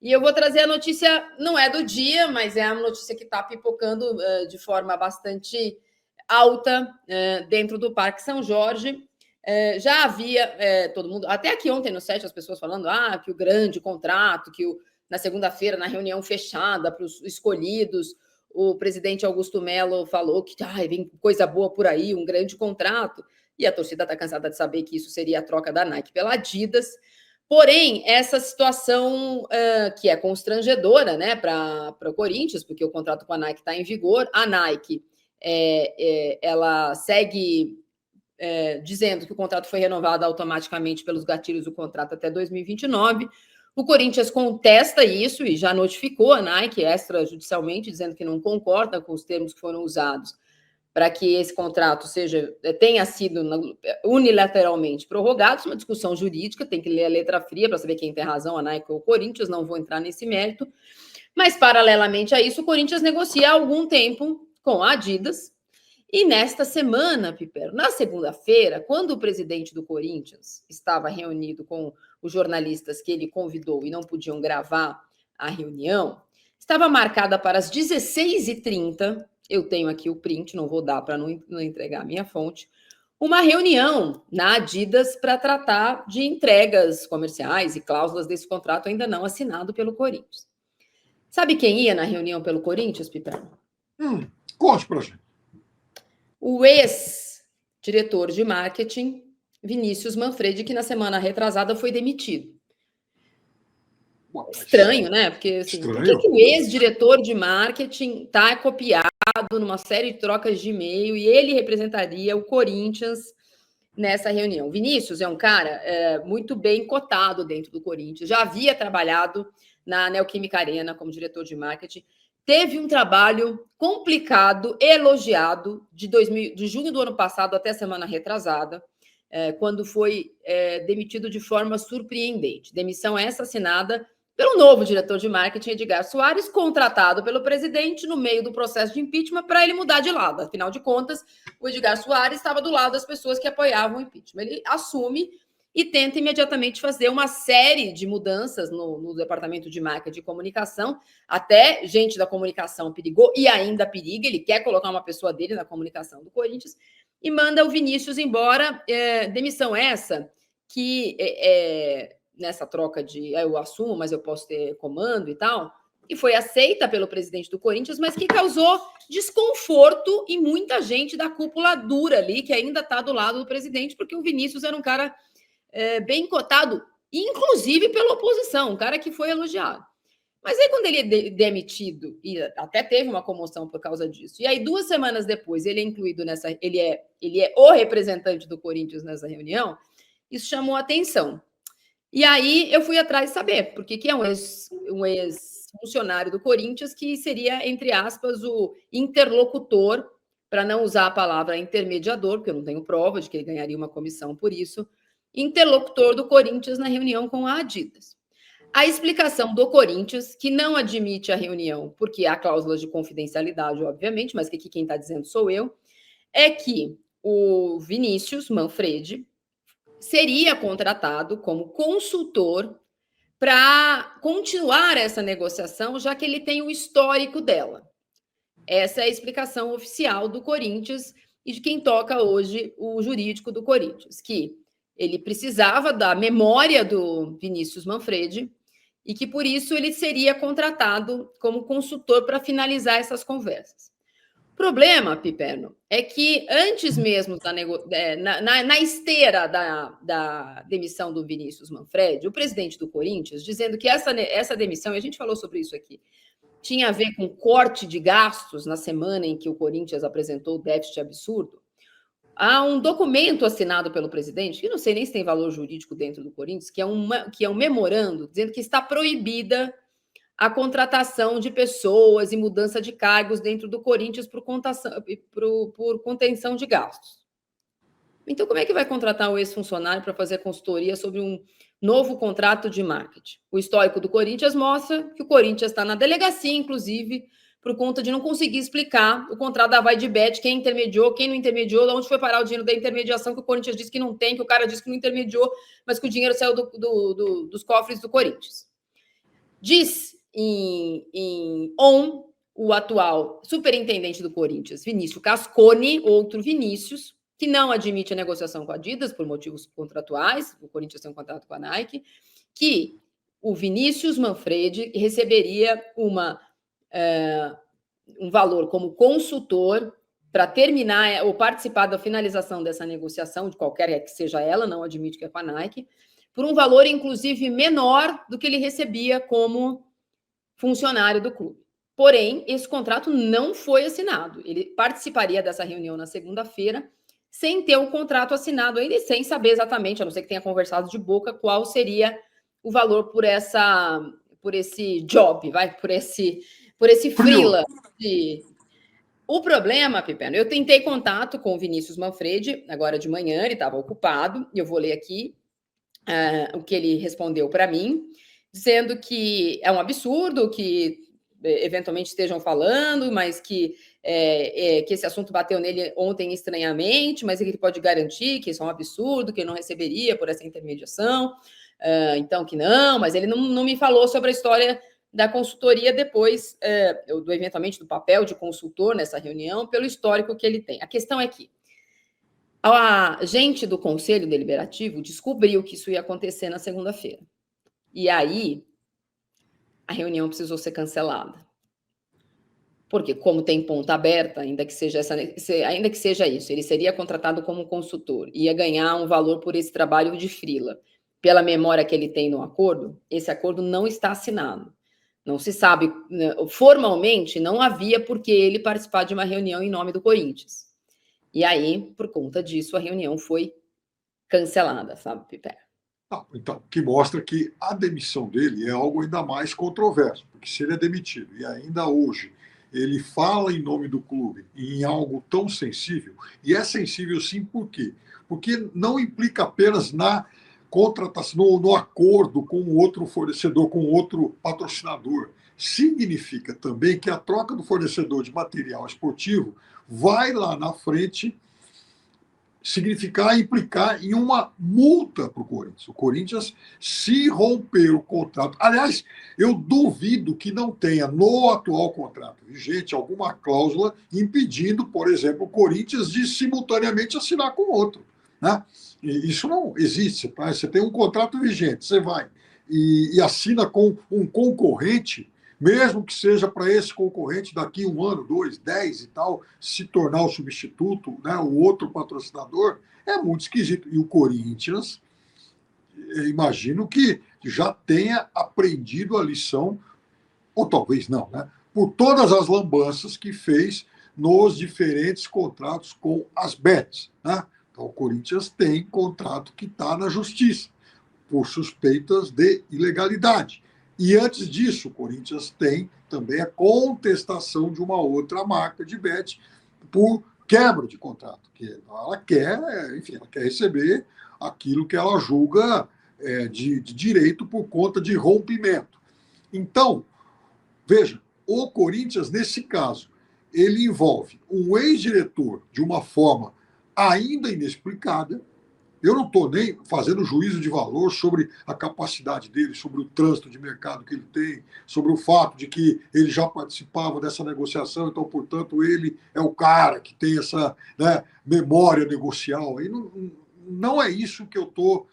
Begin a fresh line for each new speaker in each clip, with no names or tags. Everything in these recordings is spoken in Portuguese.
E eu vou trazer a notícia, não é do dia, mas é a notícia que está pipocando de forma bastante alta dentro do Parque São Jorge. Já havia todo mundo, até aqui ontem no site, as pessoas falando que o grande contrato, na segunda-feira, na reunião fechada para os escolhidos, o presidente Augusto Melo falou que vem coisa boa por aí, um grande contrato, e a torcida está cansada de saber que isso seria a troca da Nike pela Adidas. Porém, essa situação que é constrangedora, né, para o Corinthians, porque o contrato com a Nike está em vigor, a Nike ela segue dizendo que o contrato foi renovado automaticamente pelos gatilhos do contrato até 2029. O Corinthians contesta isso e já notificou a Nike extrajudicialmente, dizendo que não concorda com os termos que foram usados para que esse contrato tenha sido unilateralmente prorrogado. Isso é uma discussão jurídica, tem que ler a letra fria para saber quem tem razão, a Nike ou o Corinthians, não vou entrar nesse mérito. Mas, paralelamente a isso, o Corinthians negocia há algum tempo com a Adidas. E nesta semana, Pipero, na segunda-feira, quando o presidente do Corinthians estava reunido com os jornalistas que ele convidou e não podiam gravar a reunião, estava marcada para as 16h30, eu tenho aqui o print, não vou dar para não entregar a minha fonte, uma reunião na Adidas para tratar de entregas comerciais e cláusulas desse contrato ainda não assinado pelo Corinthians. Sabe quem ia na reunião pelo Corinthians, Pipero?
Conte para a gente.
O ex-diretor de marketing, Vinícius Manfredi, que na semana retrasada foi demitido. Estranho, né? Porque assim, por que o ex-diretor de marketing está copiado numa série de trocas de e-mail e ele representaria o Corinthians nessa reunião? Vinícius é um cara muito bem cotado dentro do Corinthians, já havia trabalhado na Neoquímica Arena como diretor de marketing, teve um trabalho complicado, elogiado, de junho do ano passado até a semana retrasada, quando foi demitido de forma surpreendente. Demissão essa assinada pelo novo diretor de marketing, Edgar Soares, contratado pelo presidente no meio do processo de impeachment para ele mudar de lado. Afinal de contas, o Edgar Soares estava do lado das pessoas que apoiavam o impeachment. Ele assume e tenta imediatamente fazer uma série de mudanças no departamento de marketing e comunicação. Até gente da comunicação perigou e ainda periga. Ele quer colocar uma pessoa dele na comunicação do Corinthians e manda o Vinícius embora. Demissão essa que nessa troca de eu assumo, mas eu posso ter comando e tal, e foi aceita pelo presidente do Corinthians, mas que causou desconforto em muita gente da cúpula dura ali, que ainda está do lado do presidente, porque o Vinícius era um cara bem cotado, inclusive pela oposição, um cara que foi elogiado. Mas aí, quando ele é demitido, e até teve uma comoção por causa disso, e aí 2 semanas depois ele é incluído nessa, ele é o representante do Corinthians nessa reunião, isso chamou atenção. E aí eu fui atrás de saber, porque que é um ex-funcionário do Corinthians que seria, entre aspas, o interlocutor, para não usar a palavra intermediador, porque eu não tenho prova de que ele ganharia uma comissão por isso, interlocutor do Corinthians na reunião com a Adidas. A explicação do Corinthians, que não admite a reunião, porque há cláusulas de confidencialidade, obviamente, mas que aqui quem está dizendo sou eu, é que o Vinícius Manfredi seria contratado como consultor para continuar essa negociação, já que ele tem o histórico dela. Essa é a explicação oficial do Corinthians e de quem toca hoje o jurídico do Corinthians, que ele precisava da memória do Vinícius Manfredi e que, por isso, ele seria contratado como consultor para finalizar essas conversas. O problema, Piperno, é que antes mesmo na esteira da demissão do Vinícius Manfredi, o presidente do Corinthians, dizendo que essa demissão, e a gente falou sobre isso aqui, tinha a ver com corte de gastos na semana em que o Corinthians apresentou o déficit absurdo. Há um documento assinado pelo presidente, que não sei nem se tem valor jurídico dentro do Corinthians, que é um memorando dizendo que está proibida a contratação de pessoas e mudança de cargos dentro do Corinthians por contenção de gastos. Então, como é que vai contratar o ex-funcionário para fazer consultoria sobre um novo contrato de marketing? O histórico do Corinthians mostra que o Corinthians está na delegacia, inclusive, por conta de não conseguir explicar o contrato da Vai de Bet, quem intermediou, quem não intermediou, de onde foi parar o dinheiro da intermediação, que o Corinthians disse que não tem, que o cara disse que não intermediou, mas que o dinheiro saiu dos cofres do Corinthians. Diz em on o atual superintendente do Corinthians, Vinícius Cascone, outro Vinícius, que não admite a negociação com a Adidas por motivos contratuais, o Corinthians tem um contrato com a Nike, que o Vinícius Manfredi receberia um valor como consultor para terminar ou participar da finalização dessa negociação, de qualquer que seja ela, não admite que é com a Nike, por um valor, inclusive, menor do que ele recebia como funcionário do clube. Porém, esse contrato não foi assinado. Ele participaria dessa reunião na segunda-feira, sem ter o contrato assinado ainda e sem saber exatamente, a não ser que tenha conversado de boca, qual seria o valor por esse job, por esse freela. O problema, Pipeno, eu tentei contato com o Vinícius Manfredi, agora de manhã, ele estava ocupado, e eu vou ler aqui o que ele respondeu para mim, dizendo que é um absurdo que eventualmente estejam falando, mas que esse assunto bateu nele ontem estranhamente, mas ele pode garantir que isso é um absurdo, que ele não receberia por essa intermediação, então que não, mas ele não me falou sobre a história da consultoria depois, eventualmente do papel de consultor nessa reunião, pelo histórico que ele tem. A questão é que a gente do Conselho Deliberativo descobriu que isso ia acontecer na segunda-feira. E aí, a reunião precisou ser cancelada. Porque, como tem ponta aberta, ainda que seja isso, ele seria contratado como consultor, ia ganhar um valor por esse trabalho de freela. Pela memória que ele tem no acordo, esse acordo não está assinado. Não se sabe, formalmente, não havia por que ele participar de uma reunião em nome do Corinthians. E aí, por conta disso, a reunião foi cancelada, sabe, Pipe?
Então, que mostra que a demissão dele é algo ainda mais controverso, porque se ele é demitido e ainda hoje ele fala em nome do clube em algo tão sensível, e é sensível sim por quê? Porque não implica apenas na contratação, no acordo com outro fornecedor, com outro patrocinador. Significa também que a troca do fornecedor de material esportivo vai lá na frente implicar em uma multa para o Corinthians. O Corinthians, se romper o contrato... Aliás, eu duvido que não tenha no atual contrato vigente alguma cláusula impedindo, por exemplo, o Corinthians de simultaneamente assinar com outro. Né? E isso não existe. Tá? Você tem um contrato vigente, você vai e assina com um concorrente, mesmo que seja para esse concorrente daqui 1 ano, 2, 10 e tal, se tornar o substituto, né, o outro patrocinador, é muito esquisito. E o Corinthians, eu imagino que já tenha aprendido a lição, ou talvez não, né, por todas as lambanças que fez nos diferentes contratos com as bets. Né? Então, o Corinthians tem contrato que está na justiça, por suspeitas de ilegalidade. E antes disso, o Corinthians tem também a contestação de uma outra marca de bet por quebra de contrato, que ela quer, enfim, ela quer receber aquilo que ela julga de direito por conta de rompimento. Então, veja, o Corinthians, nesse caso, ele envolve um ex-diretor de uma forma ainda inexplicada. Eu não estou nem fazendo juízo de valor sobre a capacidade dele, sobre o trânsito de mercado que ele tem, sobre o fato de que ele já participava dessa negociação, então, portanto, ele é o cara que tem essa, né, memória negocial. E não é isso que eu estou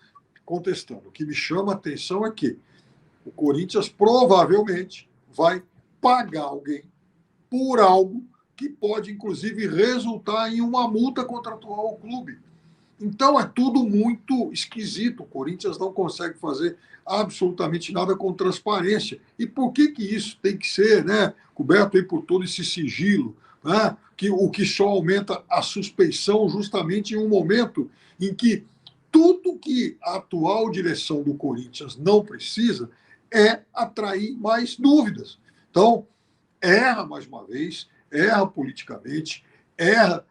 contestando. O que me chama a atenção é que o Corinthians provavelmente vai pagar alguém por algo que pode, inclusive, resultar em uma multa contratual ao clube. Então é tudo muito esquisito. O Corinthians não consegue fazer absolutamente nada com transparência. E por que isso tem que ser, né, coberto aí por todo esse sigilo, né, o que só aumenta a suspeição justamente em um momento em que tudo que a atual direção do Corinthians não precisa é atrair mais dúvidas. Então, erra mais uma vez, erra politicamente, erra,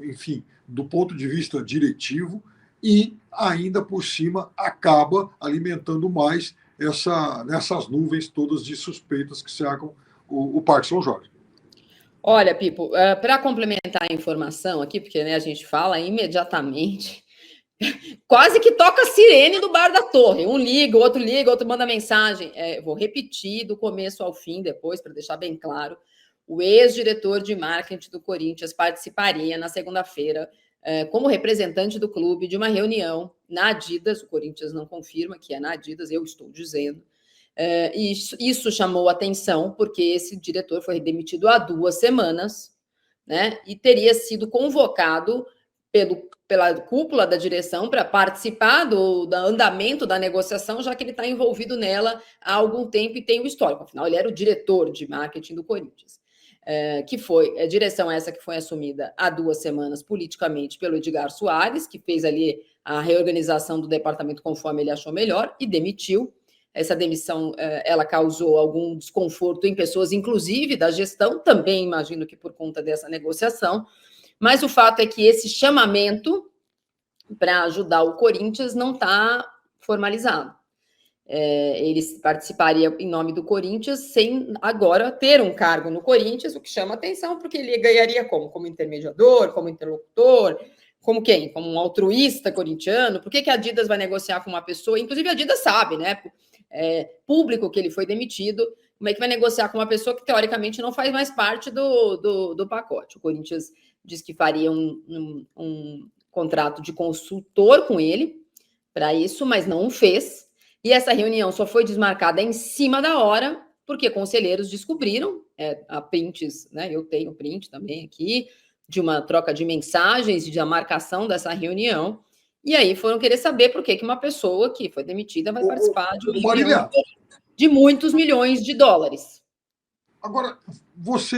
enfim, do ponto de vista diretivo e, ainda por cima, acaba alimentando mais nessas nuvens todas de suspeitas que cercam o Parque São Jorge.
Olha, Pipo, para complementar a informação aqui, porque, né, a gente fala imediatamente Quase que toca a sirene do bar da torre. Um liga, o outro manda mensagem. Vou repetir do começo ao fim depois, para deixar bem claro. O ex-diretor de marketing do Corinthians participaria na segunda-feira como representante do clube de uma reunião na Adidas. O Corinthians não confirma que é na Adidas, eu estou dizendo. Isso chamou atenção, porque esse diretor foi demitido há 2 semanas, né? E teria sido convocado pela cúpula da direção para participar do andamento da negociação, já que ele está envolvido nela há algum tempo e tem o histórico. Afinal, ele era o diretor de marketing do Corinthians. Que foi a direção essa que foi assumida há 2 semanas politicamente pelo Edgar Soares, que fez ali a reorganização do departamento conforme ele achou melhor e demitiu. Essa demissão ela causou algum desconforto em pessoas, inclusive da gestão, também imagino que por conta dessa negociação, mas o fato é que esse chamamento para ajudar o Corinthians não está formalizado. Ele participaria em nome do Corinthians sem agora ter um cargo no Corinthians, o que chama atenção, porque ele ganharia como intermediador, como interlocutor, como quem? Como um altruísta corintiano. Por que a Adidas vai negociar com uma pessoa? Inclusive a Adidas sabe, né? Público que ele foi demitido, como é que vai negociar com uma pessoa que teoricamente não faz mais parte do pacote? O Corinthians diz que faria um contrato de consultor com ele para isso, mas não o fez. E essa reunião só foi desmarcada em cima da hora, porque conselheiros descobriram, a prints, né? Eu tenho print também aqui, de uma troca de mensagens e de a marcação dessa reunião, e aí foram querer saber por que uma pessoa que foi demitida vai participar de uma reunião de muitos milhões de dólares.
Agora, você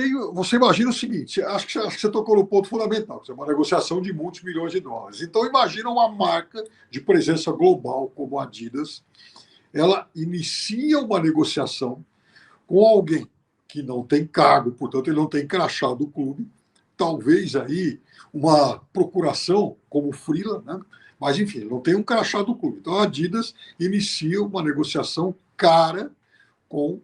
imagina o seguinte, acho que você tocou no ponto fundamental, que é uma negociação de muitos milhões de dólares. Então, imagina uma marca de presença global como a Adidas, ela inicia uma negociação com alguém que não tem cargo, portanto, ele não tem crachá do clube, talvez aí uma procuração como freela, né? Mas, enfim, ele não tem um crachá do clube. Então, a Adidas inicia uma negociação cara com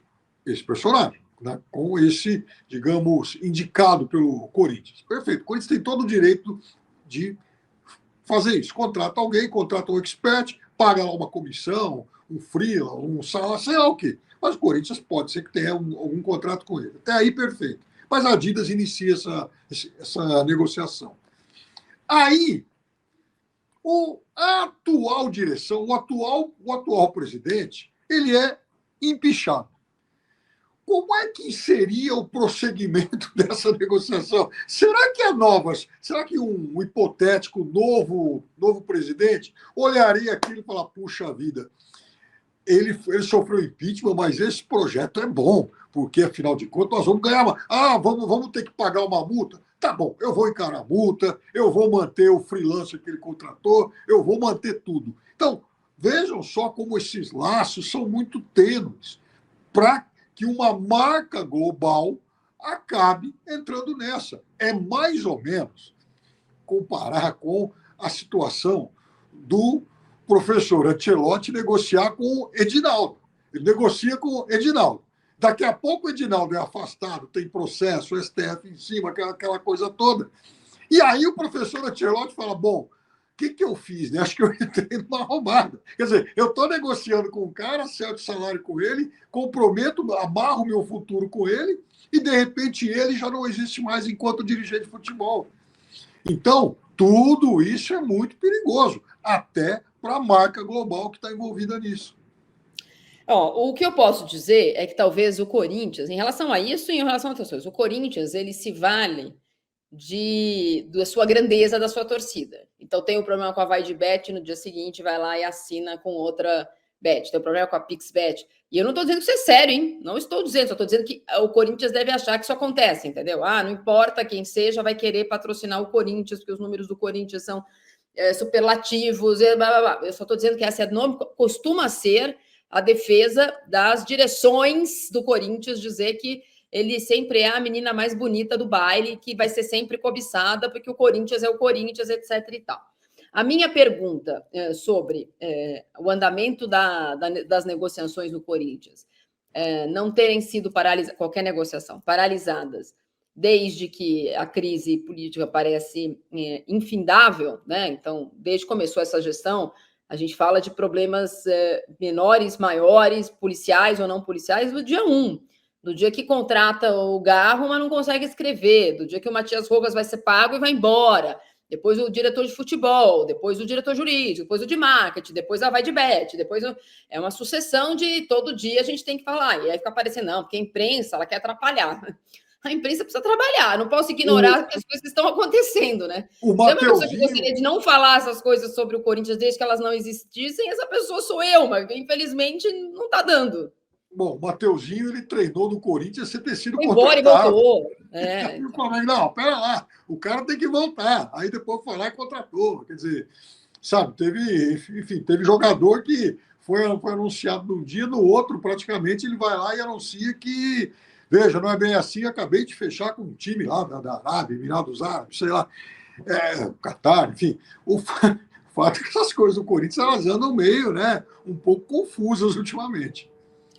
esse personagem, né? Com esse, digamos, indicado pelo Corinthians. Perfeito. O Corinthians tem todo o direito de fazer isso. Contrata alguém, contrata um expert, paga lá uma comissão, um freela, um salário, sei lá o quê. Mas o Corinthians pode ser que tenha algum contrato com ele. Até aí, perfeito. Mas a Adidas inicia essa negociação. Aí, a atual direção, o atual presidente, ele é empichado. Como é que seria o prosseguimento dessa negociação? Será que um hipotético novo presidente olharia aquilo e falar, puxa vida, ele sofreu impeachment, mas esse projeto é bom, porque, afinal de contas, nós vamos ganhar vamos ter que pagar uma multa? Tá bom, eu vou encarar a multa, eu vou manter o freelancer que ele contratou, eu vou manter tudo. Então, vejam só como esses laços são muito tênues para que uma marca global acabe entrando nessa. É mais ou menos comparar com a situação do professor Ancelotti negociar com o Edinaldo. Ele negocia com o Edinaldo. Daqui a pouco o Edinaldo é afastado, tem processo, o STF em cima, aquela coisa toda. E aí o professor Ancelotti fala, bom, o que eu fiz? Né? Acho que eu entrei numa roubada. Quer dizer, eu estou negociando com o cara, acerto salário com ele, comprometo, amarro meu futuro com ele, e de repente ele já não existe mais enquanto dirigente de futebol. Então, tudo isso é muito perigoso, até para a marca global que está envolvida nisso.
O que eu posso dizer é que talvez o Corinthians, em relação a isso e em relação a outras coisas, o Corinthians ele se vale da sua grandeza, da sua torcida. Então tem o problema com a Vai de Bet, no dia seguinte vai lá e assina com outra bet. Tem o problema com a PixBet. E eu não estou dizendo que isso é sério, hein? Não estou dizendo, só estou dizendo que o Corinthians deve achar que isso acontece, entendeu? Não importa quem seja, vai querer patrocinar o Corinthians, porque os números do Corinthians são superlativos, blá, blá, blá. Eu só estou dizendo que essa costuma ser a defesa das direções do Corinthians, dizer que ele sempre é a menina mais bonita do baile, que vai ser sempre cobiçada, porque o Corinthians é o Corinthians, etc. e tal. A minha pergunta sobre o andamento das negociações no Corinthians não terem sido qualquer negociação, paralisadas, desde que a crise política parece infindável, né? Então, desde que começou essa gestão, a gente fala de problemas menores, maiores, policiais ou não policiais, do dia 1. Do dia que contrata o Garro, mas não consegue escrever. Do dia que o Matias Rojas vai ser pago e vai embora. Depois o diretor de futebol, depois o diretor jurídico, depois o de marketing, depois a vai de bet, depois é uma sucessão de todo dia a gente tem que falar. E aí fica aparecendo, não, porque a imprensa ela quer atrapalhar. A imprensa precisa trabalhar, não posso ignorar as coisas que estão acontecendo, né?
O
Se é uma pessoa que
Mateuzinho,
gostaria de não falar essas coisas sobre o Corinthians desde que elas não existissem, essa pessoa sou eu, mas infelizmente não está dando.
bom, o Mateuzinho, ele treinou no Corinthians sem ter sido
Foi embora e
contratado.
voltou.
E o Flamengo, não, pera lá, o cara tem que voltar. Aí depois foi lá e contratou. Quer dizer, sabe, teve jogador que foi anunciado num dia, no outro, praticamente, ele vai lá e anuncia que, veja, não é bem assim, acabei de fechar com um time lá da Arábia, Emirados Árabes, sei lá, Catar, enfim. O fato é que essas coisas do Corinthians, elas andam meio, né, um pouco confusas ultimamente.